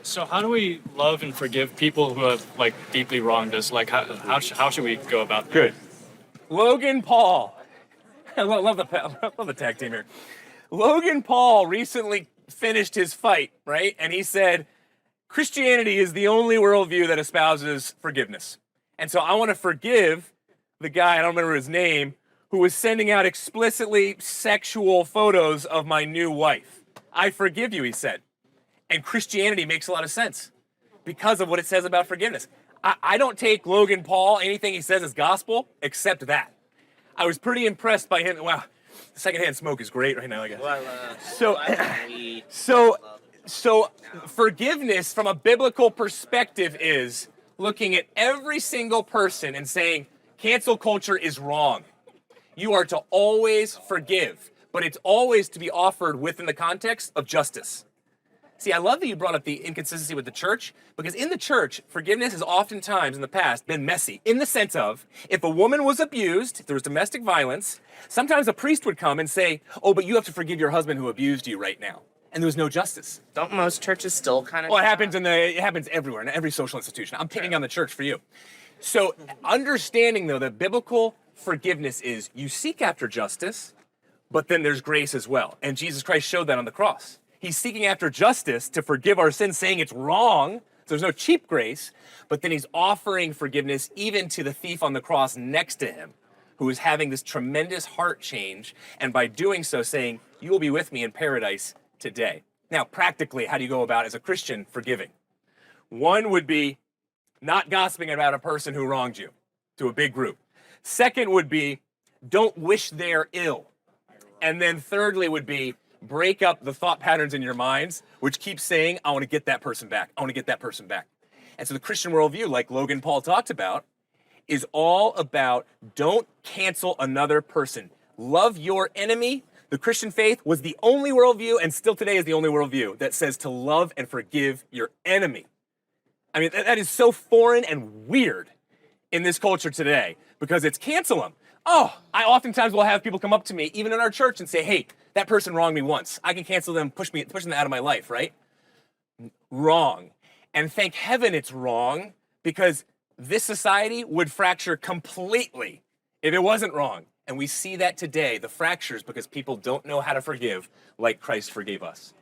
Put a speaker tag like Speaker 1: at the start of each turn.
Speaker 1: So how do we love and forgive people who have like deeply wronged us? Like how should we go about that?
Speaker 2: Good. Logan Paul. I love the tag team here. Logan Paul recently finished his fight, right? And he said, Christianity is the only worldview that espouses forgiveness. And so I want to forgive the guy, I don't remember his name, who was sending out explicitly sexual photos of my new wife. I forgive you, he said. And Christianity makes a lot of sense because of what it says about forgiveness. I don't take Logan Paul, anything he says as gospel, except that. I was pretty impressed by him. Wow, secondhand smoke is great right now, I guess. So forgiveness from a biblical perspective is looking at every single person and saying, cancel culture is wrong. You are to always forgive, but it's always to be offered within the context of justice. See, I love that you brought up the inconsistency with the church, because in the church, forgiveness has oftentimes in the past been messy, in the sense of, if a woman was abused, if there was domestic violence, sometimes a priest would come and say, oh, but you have to forgive your husband who abused you right now. And there was no justice.
Speaker 3: Don't most churches still kind of...
Speaker 2: Well, it happens everywhere, in every social institution. I'm picking on the church for you. So understanding, though, that biblical forgiveness is you seek after justice, but then there's grace as well. And Jesus Christ showed that on the cross. He's seeking after justice to forgive our sins, saying it's wrong. So there's no cheap grace, but then he's offering forgiveness even to the thief on the cross next to him, who is having this tremendous heart change, and by doing so saying, you will be with me in paradise today. Now, practically, how do you go about, as a Christian, forgiving? One would be not gossiping about a person who wronged you to a big group. Second would be, don't wish their ill. And then thirdly would be, break up the thought patterns in your minds, which keep saying, I want to get that person back. I want to get that person back. And so the Christian worldview, like Logan Paul talked about, is all about don't cancel another person. Love your enemy. The Christian faith was the only worldview, and still today is the only worldview, that says to love and forgive your enemy. I mean, that is so foreign and weird in this culture today, because it's cancel them. Oh, I oftentimes will have people come up to me, even in our church, and say, hey, that person wronged me once. I can cancel them, push them out of my life, right? Wrong. And thank heaven it's wrong, because this society would fracture completely if it wasn't wrong. And we see that today, the fractures, because people don't know how to forgive like Christ forgave us.